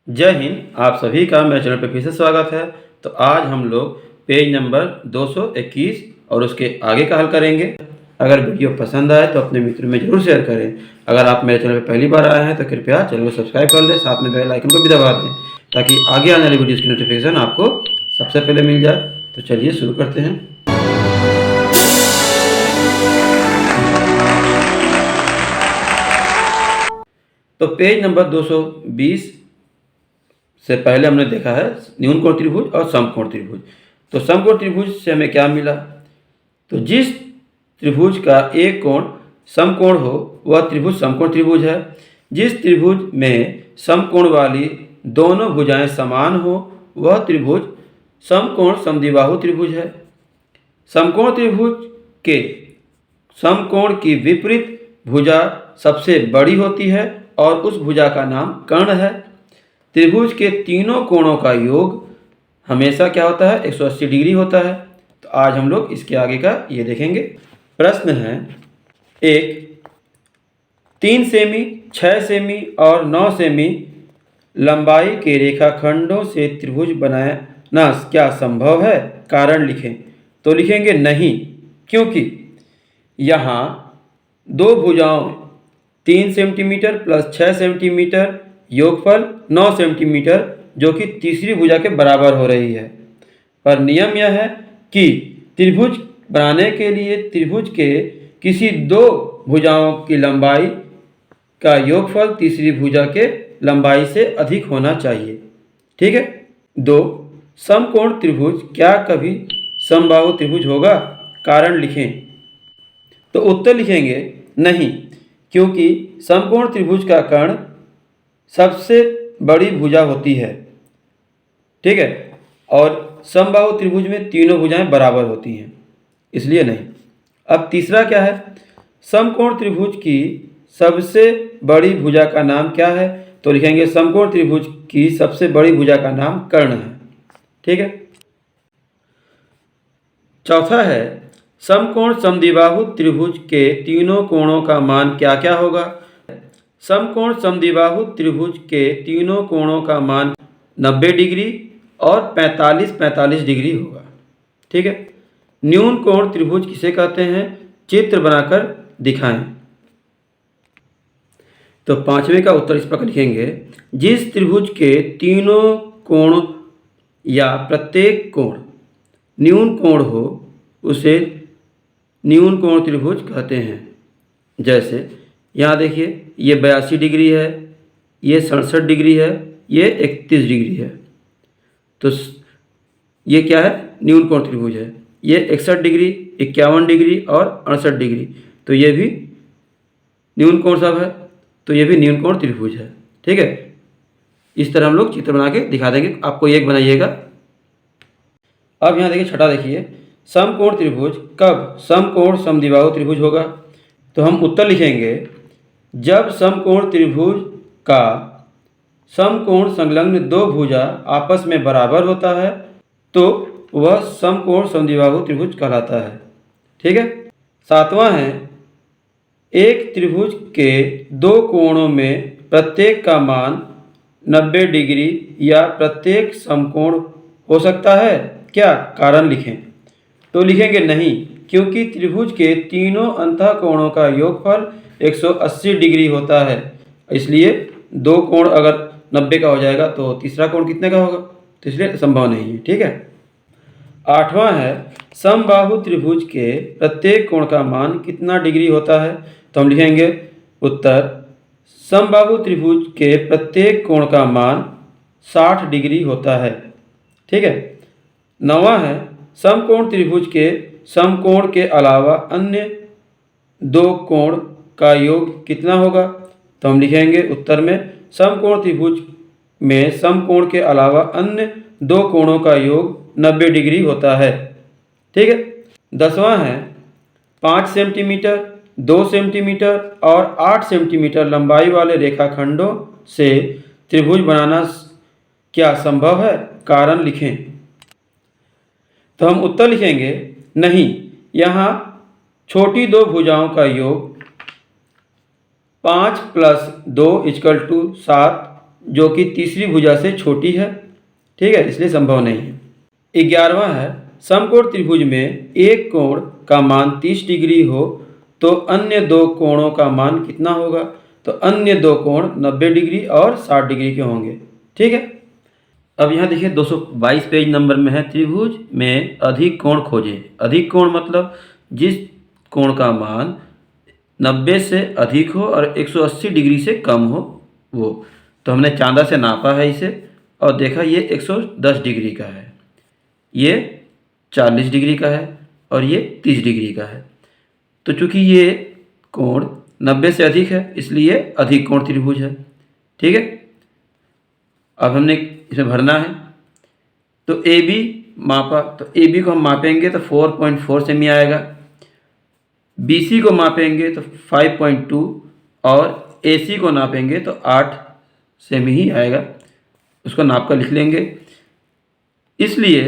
जय हिंद। आप सभी का मेरे चैनल पर फिर से स्वागत है। तो आज हम लोग पेज नंबर 221 और उसके आगे का हल करेंगे। अगर वीडियो पसंद आए तो अपने मित्रों में जरूर शेयर करें। अगर आप मेरे चैनल पर पहली बार आए हैं तो कृपया चैनल को सब्सक्राइब कर लें, साथ में बेल आइकन को भी दबा दें ताकि आगे आने वाली वीडियोज़ की नोटिफिकेशन आपको सबसे पहले मिल जाए। तो चलिए शुरू करते हैं। तो पेज नंबर 220 से पहले हमने देखा है न्यून कोण त्रिभुज और समकोण त्रिभुज। तो समकोण त्रिभुज से हमें क्या मिला? तो जिस त्रिभुज का एक कोण समकोण हो वह त्रिभुज समकोण त्रिभुज है। जिस त्रिभुज में समकोण वाली दोनों भुजाएं समान हो वह त्रिभुज समकोण समद्विबाहु त्रिभुज है। समकोण त्रिभुज के समकोण की विपरीत भुजा सबसे बड़ी होती है और उस भुजा का नाम कर्ण है। त्रिभुज के तीनों कोणों का योग हमेशा क्या होता है? 180 डिग्री होता है। तो आज हम लोग इसके आगे का ये देखेंगे। प्रश्न है एक, 3 सेमी, 6 सेमी और 9 सेमी लंबाई के रेखाखंडों से त्रिभुज बनाना क्या संभव है? कारण लिखें। तो लिखेंगे नहीं, क्योंकि यहाँ दो भुजाओं 3 सेंटीमीटर प्लस 6 सेंटीमीटर योगफल 9 सेंटीमीटर जो कि तीसरी भुजा के बराबर हो रही है। पर नियम यह है कि त्रिभुज बनाने के लिए त्रिभुज के किसी दो भुजाओं की लंबाई का योगफल तीसरी भुजा के लंबाई से अधिक होना चाहिए। ठीक है। 2, समकोण त्रिभुज क्या कभी समबाहु त्रिभुज होगा? कारण लिखें। तो उत्तर लिखेंगे नहीं, क्योंकि समकोण त्रिभुज का कर्ण सबसे बड़ी भुजा होती है। ठीक है। और समबाहु त्रिभुज में तीनों भुजाएं बराबर होती हैं, इसलिए नहीं। अब तीसरा क्या है? समकोण त्रिभुज की सबसे बड़ी भुजा का नाम क्या है? तो लिखेंगे समकोण त्रिभुज की सबसे बड़ी भुजा का नाम कर्ण है। ठीक है। चौथा है, समकोण समद्विबाहु त्रिभुज के तीनों कोणों का मान क्या क्या होगा? समकोण समद्विबाहु त्रिभुज के तीनों कोणों का मान 90 डिग्री और 45 डिग्री होगा। ठीक है। न्यून कोण त्रिभुज किसे कहते हैं? चित्र बनाकर दिखाएं। तो पांचवें का उत्तर इस प्रकार लिखेंगे, जिस त्रिभुज के तीनों कोण या प्रत्येक कोण न्यून कोण हो उसे न्यून कोण त्रिभुज कहते हैं। जैसे यहाँ देखिए, ये 82 डिग्री है, ये 67 डिग्री है, ये 31 डिग्री है। तो ये क्या है? न्यून कोण त्रिभुज है। ये 61 डिग्री, 51 डिग्री और 68 डिग्री, तो ये भी न्यून कोण सब है, तो ये भी न्यून कोण त्रिभुज है। ठीक है। इस तरह हम लोग चित्र बना के दिखा देंगे। आपको एक बनाइएगा। अब यहाँ देखिए, छठा देखिए, समकोण त्रिभुज कब समकोण समद्विबाहु त्रिभुज होगा? तो हम उत्तर लिखेंगे, जब समकोण त्रिभुज का समकोण संलग्न दो भुजा आपस में बराबर होता है तो वह समकोण समद्विबाहु त्रिभुज कहलाता है। ठीक है। सातवां है, एक त्रिभुज के दो कोणों में प्रत्येक का मान 90 डिग्री या प्रत्येक समकोण हो सकता है क्या? कारण लिखें। तो लिखेंगे नहीं, क्योंकि त्रिभुज के तीनों अंतःकोणों का योगफल 180 डिग्री होता है। इसलिए दो कोण अगर 90 का हो जाएगा तो तीसरा कोण कितने का होगा? तो इसलिए संभव नहीं है। ठीक है। आठवां है, समबाहु त्रिभुज के प्रत्येक कोण का मान कितना डिग्री होता है? तो हम लिखेंगे उत्तर, समबाहु त्रिभुज के प्रत्येक कोण का मान 60 डिग्री होता है। ठीक है। नौवां है, समकोण त्रिभुज के समकोण के अलावा अन्य दो कोण का योग कितना होगा? तो हम लिखेंगे उत्तर में, समकोण त्रिभुज में समकोण के अलावा अन्य दो कोणों का योग 90 डिग्री होता है। ठीक है। 10वां है, 5 सेंटीमीटर, 2 सेंटीमीटर और 8 सेंटीमीटर लंबाई वाले रेखाखंडों से त्रिभुज बनाना क्या संभव है? कारण लिखें। तो हम उत्तर लिखेंगे नहीं, यहाँ छोटी दो भुजाओं का योग 5 + 2 = 7 जो कि तीसरी भुजा से छोटी है, ठीक है, इसलिए संभव नहीं है। 11वां है, समकोण त्रिभुज में एक कोण का मान 30 डिग्री हो तो अन्य दो कोणों का मान कितना होगा? तो अन्य दो कोण 90 डिग्री और 60 डिग्री के होंगे, ठीक है। अब यहाँ देखिए 222 पेज नंबर में है, त्रिभुज में अधिक कोण खोजें। अधिक कोण मतलब जिस कोण का मान 90 से अधिक हो और 180 डिग्री से कम हो वो। तो हमने चांदा से नापा है इसे और देखा ये 110 डिग्री का है, ये 40 डिग्री का है और ये 30 डिग्री का है। तो चूंकि ये कोण 90 से अधिक है इसलिए अधिक कोण त्रिभुज है, ठीक है। अब हमने इसमें भरना है, तो ए बी मापा, तो ए बी को हम मापेंगे तो 4.4 सेमी आएगा, बी सी को मापेंगे तो 5.2 और ए सी को नापेंगे तो 8 सेमी ही आएगा। उसको नाप कर लिख लेंगे। इसलिए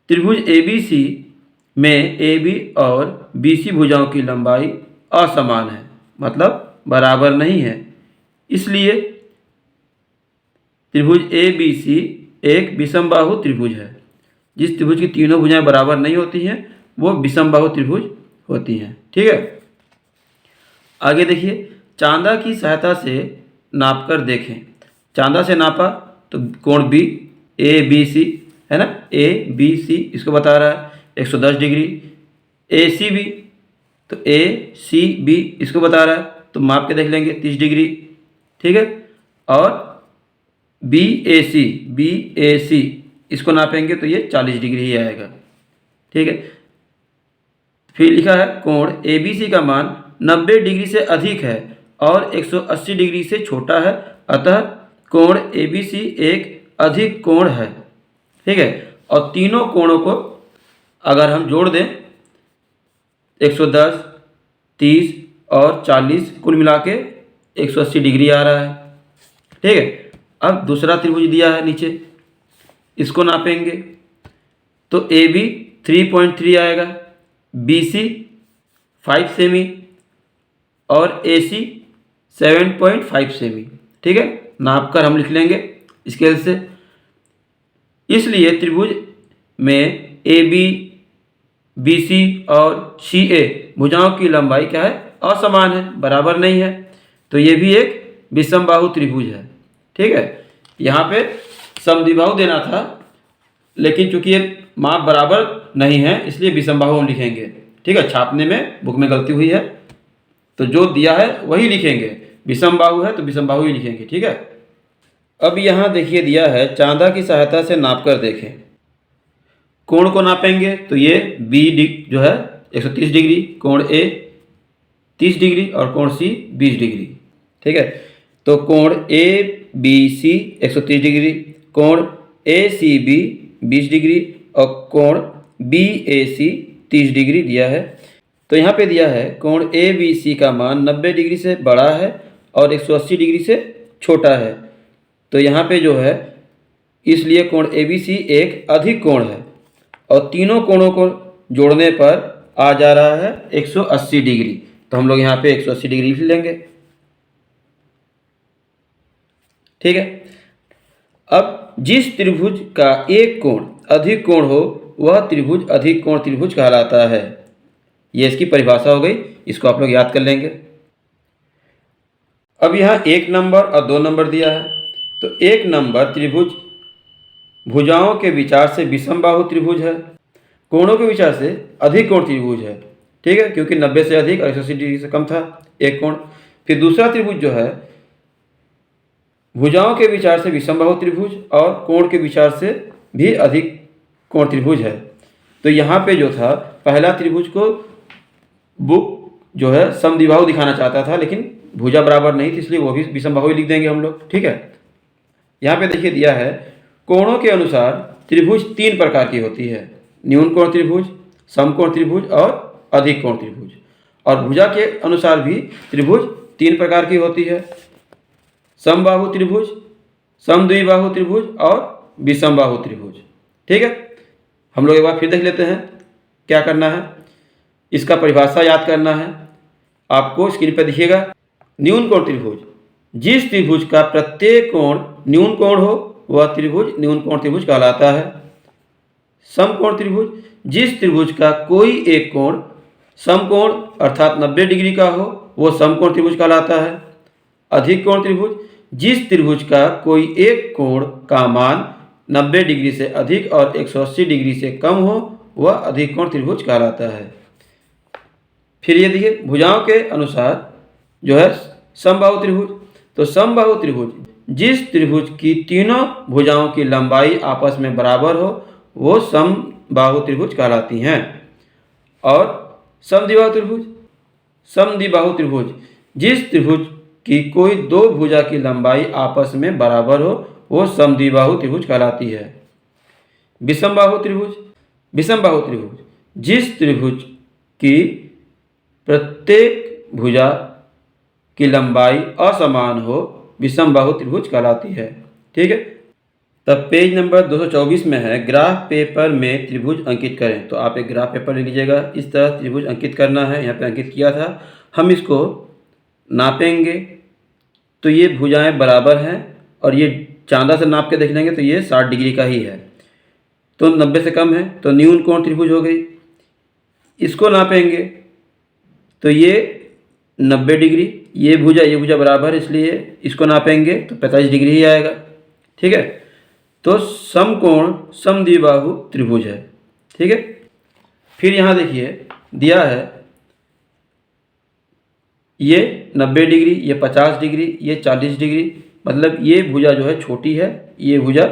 त्रिभुज ए बी सी में ए बी और बी सी भुजाओं की लंबाई असमान है, मतलब बराबर नहीं है। इसलिए त्रिभुज ए बी सी एक विषमबाहु त्रिभुज है। जिस त्रिभुज की तीनों भुजाएं बराबर नहीं होती हैं वो विषमबाहु त्रिभुज होती हैं, ठीक है। आगे देखिए, चांदा की सहायता से नाप कर देखें। चांदा से नापा तो कोण बी ए बी सी है ना, ए बी सी इसको बता रहा है 110 डिग्री। ए सी बी, तो ए सी बी इसको बता रहा है, तो माप के देख लेंगे 30 डिग्री, ठीक है। और बी ए सी इसको नापेंगे तो ये 40 डिग्री ही आएगा, ठीक है। फिर लिखा है कोण ए बी सी का मान 90 डिग्री से अधिक है और 180 डिग्री से छोटा है, अतः कोण ए बी सी एक अधिक कोण है, ठीक है। और तीनों कोणों को अगर हम जोड़ दें 110, 30 और 40 कुल मिला के 180 डिग्री आ रहा है, ठीक है। अब दूसरा त्रिभुज दिया है नीचे, इसको नापेंगे तो ए बी 3.3 आएगा, बी सी 5 सेमी और ए सी 7.5 सेमी, ठीक है। नाप कर हम लिख लेंगे स्केल से। इसलिए त्रिभुज में ए बी, बी सी और सी ए भुजाओं की लंबाई क्या है? असमान है, बराबर नहीं है। तो ये भी एक विषमबाहु त्रिभुज है, ठीक है। यहाँ पे समद्विबाहु देना था लेकिन चूंकि ये माप बराबर नहीं है इसलिए विषमबाहु हम लिखेंगे, ठीक है। छापने में बुक में गलती हुई है तो जो दिया है वही लिखेंगे, विषमबाहु है तो विषमबाहु ही लिखेंगे, ठीक है। अब यहाँ देखिए दिया है चांदा की सहायता से नाप कर देखें। कोण को नापेंगे तो ये बी जो है 130 डिग्री, कोण ए 30 डिग्री और कोण सी 20 डिग्री, ठीक है। तो कोण ए बी सी 130 डिग्री, कोण ए सी बी 20 डिग्री और कोण बी ए सी 30 डिग्री दिया है। तो यहाँ पे दिया है कोण ए बी सी का मान 90 डिग्री से बड़ा है और 180 डिग्री से छोटा है। तो यहाँ पे जो है इसलिए कोण ए बी सी एक अधिक कोण है और तीनों कोणों को जोड़ने पर आ जा रहा है 180 डिग्री। तो हम लोग यहाँ पे 180 डिग्री लिख लेंगे, ठीक है। अब जिस त्रिभुज का एक कोण अधिक कोण हो वह त्रिभुज अधिक कोण त्रिभुज कहलाता है। ये इसकी परिभाषा हो गई, इसको आप लोग याद कर लेंगे। अब यहाँ 1 नंबर और 2 नंबर दिया है। तो 1 नंबर त्रिभुज भुजाओं के विचार से विषमबाहु त्रिभुज है, कोणों के विचार से अधिक कोण त्रिभुज है, ठीक है, क्योंकि 90 से अधिक और 180 डिग्री से कम था एक कोण। फिर दूसरा त्रिभुज जो है भुजाओं के विचार से विषमबाहु त्रिभुज और कोण के विचार से भी अधिक कोण त्रिभुज है। तो यहाँ पे जो था पहला त्रिभुज को बुक जो है समद्विबाहु दिखाना चाहता था लेकिन भुजा बराबर नहीं थी इसलिए वो भी विषमबाहु ही लिख देंगे हम लोग, ठीक है। यहाँ पे देखिए दिया है कोणों के अनुसार त्रिभुज 3 प्रकार की होती है, न्यून कोण त्रिभुज, समकोण त्रिभुज और अधिक कोण त्रिभुज। और भुजा के अनुसार भी त्रिभुज 3 प्रकार की होती है, समबाहु त्रिभुज, समद्विबाहु त्रिभुज और विषमबाहु त्रिभुज, ठीक है। हम लोग एक बार फिर देख लेते हैं क्या करना है। इसका परिभाषा याद करना है आपको, स्क्रीन पर दिखिएगा। न्यून कोण त्रिभुज जिस त्रिभुज का प्रत्येक कोण न्यून कोण हो वह त्रिभुज न्यून कोण त्रिभुज कहलाता है। समकोण त्रिभुज, जिस त्रिभुज का कोई एक कोण समकोण अर्थात 90 डिग्री का हो वो समकोण त्रिभुज कहलाता है। अधिक कोण त्रिभुज, जिस त्रिभुज का कोई एक कोण का मान 90 डिग्री से अधिक और 180 डिग्री से कम हो वह अधिक कोण त्रिभुज कहलाता है। फिर ये देखिए भुजाओं के अनुसार जो है समबाहु त्रिभुज, तो समबाहु त्रिभुज जिस त्रिभुज की तीनों भुजाओं की लंबाई आपस में बराबर हो वो समबाहु त्रिभुज कहलाती हैं। और समद्विबाहु त्रिभुज, समद्विबाहु त्रिभुज जिस त्रिभुज की कोई दो भुजा की लंबाई आपस में बराबर हो वो समद्विबाहु त्रिभुज कहलाती है। विषमबाहु त्रिभुज, विषमबाहु त्रिभुज जिस त्रिभुज की प्रत्येक भुजा की लंबाई असमान हो विषमबाहु त्रिभुज कहलाती है। ठीक है, तब पेज नंबर 224 में है ग्राफ पेपर में त्रिभुज अंकित करें। तो आप एक ग्राफ पेपर ले लीजिएगा, इस तरह त्रिभुज अंकित करना है। यहाँ पे अंकित किया था, हम इसको नापेंगे तो ये भुजाएं बराबर हैं और ये चांदा से नाप के देख लेंगे तो ये 60 डिग्री का ही है, तो 90 से कम है तो न्यून कोण त्रिभुज हो गई। इसको नापेंगे तो ये 90 डिग्री, ये भुजा बराबर है इसलिए इसको नापेंगे तो 45 डिग्री ही आएगा। ठीक है, तो समकोण समद्विबाहु त्रिभुज है। ठीक है, फिर यहाँ देखिए दिया है ये 90 डिग्री, ये 50 डिग्री, ये 40 डिग्री, मतलब ये भुजा जो है छोटी है, ये भुजा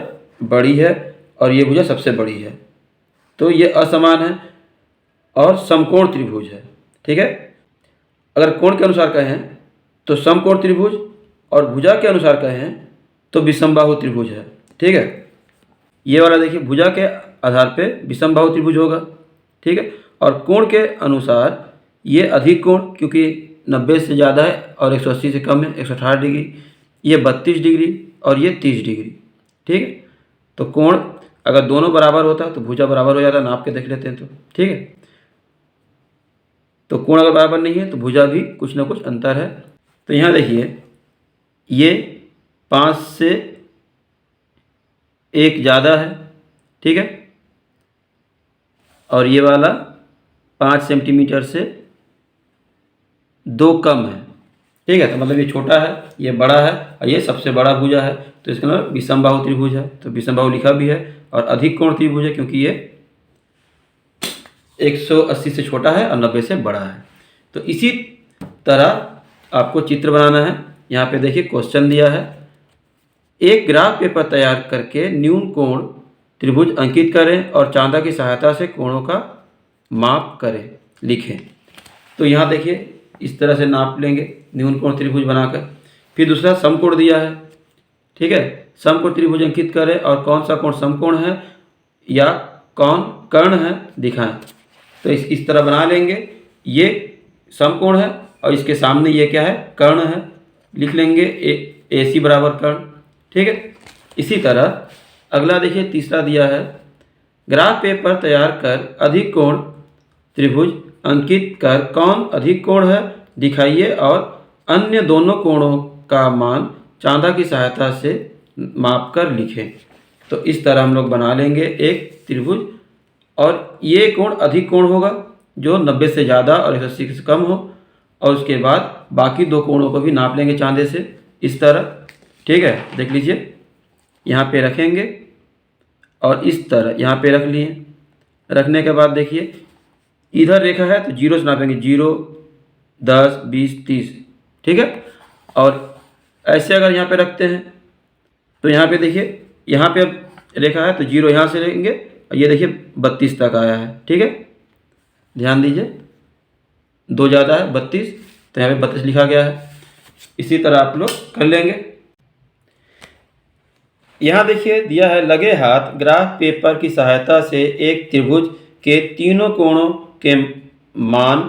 बड़ी है और ये भुजा सबसे बड़ी है, तो ये असमान है और समकोण त्रिभुज है। ठीक है, अगर कोण के अनुसार कहें तो समकोण त्रिभुज और भुजा के अनुसार कहें तो विषमबाहु त्रिभुज है। ठीक है, ये वाला देखिए भुजा के आधार पे विषमबाहु त्रिभुज होगा। ठीक है, और कोण के अनुसार ये अधिक कोण क्योंकि 90 से ज़्यादा है और 180 से कम है 118 डिग्री, ये 32 डिग्री और ये 30 डिग्री। ठीक है, तो कोण अगर दोनों बराबर होता तो भुजा बराबर हो जाता, नाप के देख लेते हैं तो। ठीक है, तो कोण अगर बराबर नहीं है तो भुजा भी कुछ ना कुछ अंतर है। तो यहाँ देखिए ये 5 से 1 ज़्यादा है। ठीक है, और ये वाला 5 सेंटीमीटर से 2 कम है। ठीक है, तो मतलब ये छोटा है ये बड़ा है और ये सबसे बड़ा भुजा है, तो इसका मतलब विषमबाहु त्रिभुज है। तो विषमबाहु लिखा भी है और अधिक कोण त्रिभुज है क्योंकि ये 180 से छोटा है और 90 से बड़ा है। तो इसी तरह आपको चित्र बनाना है। यहाँ पे देखिए क्वेश्चन दिया है, एक ग्राफ पेपर तैयार करके न्यून कोण त्रिभुज अंकित करें और चांदा की सहायता से कोणों का माप करें, लिखें। तो यहाँ देखिए इस तरह से नाप लेंगे न्यून कोण त्रिभुज बनाकर। फिर दूसरा समकोण दिया है। ठीक है, समकोण त्रिभुज अंकित करें और कौन सा कोण समकोण है या कौन कर्ण है दिखाएं। तो इस तरह बना लेंगे, ये समकोण है और इसके सामने ये क्या है कर्ण है, लिख लेंगे AC बराबर कर्ण। ठीक है, इसी तरह अगला देखिए तीसरा दिया है, ग्राफ पेपर तैयार कर अधिक कोण त्रिभुज अंकित कर कौन अधिक कोण है दिखाइए और अन्य दोनों कोणों का मान चांदा की सहायता से माप कर लिखें। तो इस तरह हम लोग बना लेंगे एक त्रिभुज और ये कोण अधिक कोण होगा जो 90 से ज़्यादा और 180 से कम हो, और उसके बाद बाकी दो कोणों को भी नाप लेंगे चांदे से इस तरह। ठीक है, देख लीजिए यहाँ पे रखेंगे और इस तरह यहाँ पे रख लिए। रखने के बाद देखिए इधर रेखा है तो 0 से नापेंगे, 0, 10, 20, 30। ठीक है, और ऐसे अगर यहाँ पे रखते हैं तो यहाँ पे देखिए यहाँ पे अब रेखा है तो 0 यहाँ से लेंगे और ये देखिए 32 तक आया है। ठीक है, ध्यान दीजिए 2 ज़्यादा है 32, तो यहाँ पे 32 लिखा गया है। इसी तरह आप लोग कर लेंगे। यहाँ देखिए दिया है लगे हाथ ग्राफ पेपर की सहायता से एक त्रिभुज के तीनों कोणों के मान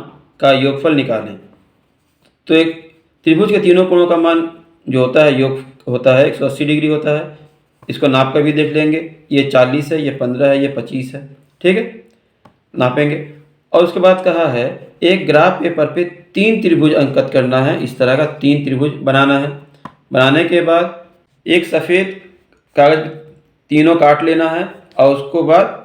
का योगफल निकालें। तो एक त्रिभुज के तीनों कोणों का मान जो होता है योग होता है 180 डिग्री होता है। इसको नाप कर भी देख लेंगे, ये 40 है, ये 15 है, ये 25 है। ठीक है, नापेंगे। और उसके बाद कहा है एक ग्राफ पेपर पे 3 त्रिभुज अंकित करना है, इस तरह का 3 त्रिभुज बनाना है। बनाने के बाद एक सफ़ेद कागज़ तीनों काट लेना है और उसको बाद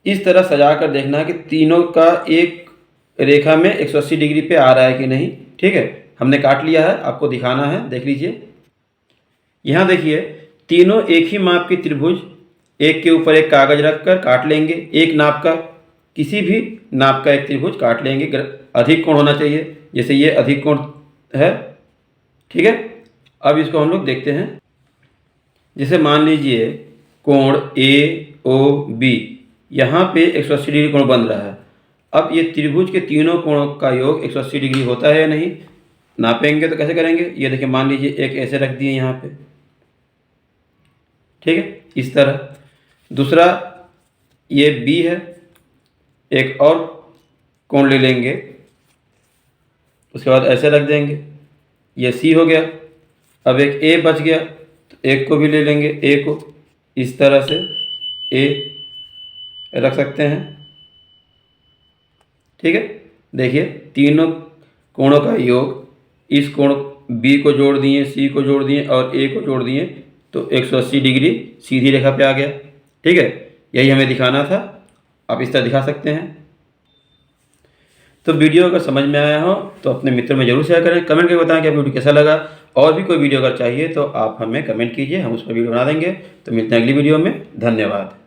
इस तरह सजा कर देखना है कि तीनों का एक रेखा में 180 डिग्री पे आ रहा है कि नहीं। ठीक है, हमने काट लिया है, आपको दिखाना है, देख लीजिए। यहाँ देखिए तीनों एक ही माप के त्रिभुज एक के ऊपर एक कागज़ रख कर काट लेंगे। एक नाप का, किसी भी नाप का एक त्रिभुज काट लेंगे। अधिक कोण होना चाहिए, जैसे ये अधिक कोण है। ठीक है, अब इसको हम लोग देखते हैं। जैसे मान लीजिए कोण AOB, यहाँ पे 180 डिग्री कोण बन रहा है। अब ये त्रिभुज के तीनों कोणों का योग 180 डिग्री होता है या नहीं, नापेंगे तो कैसे करेंगे। ये देखिए मान लीजिए एक ऐसे रख दिए यहाँ पे, ठीक है, इस तरह। दूसरा ये B है, एक और कोण ले लेंगे, उसके बाद ऐसे रख देंगे। ये C हो गया। अब एक A बच गया, तो एक को भी ले लेंगे, A को इस तरह से A रख सकते हैं। ठीक है, देखिए तीनों कोणों का योग, इस कोण B को जोड़ दिए, C को जोड़ दिए और A को जोड़ दिए, तो 180 डिग्री सीधी रेखा पे आ गया। ठीक है, यही हमें दिखाना था। आप इस तरह दिखा सकते हैं। तो वीडियो अगर समझ में आया हो तो अपने मित्रों में जरूर शेयर करें। कमेंट करके बताएं कि वीडियो कैसा लगा। और भी कोई वीडियो अगर चाहिए तो आप हमें कमेंट कीजिए, हम उस पर वीडियो बना देंगे। तो मिलते हैं अगली वीडियो में। धन्यवाद।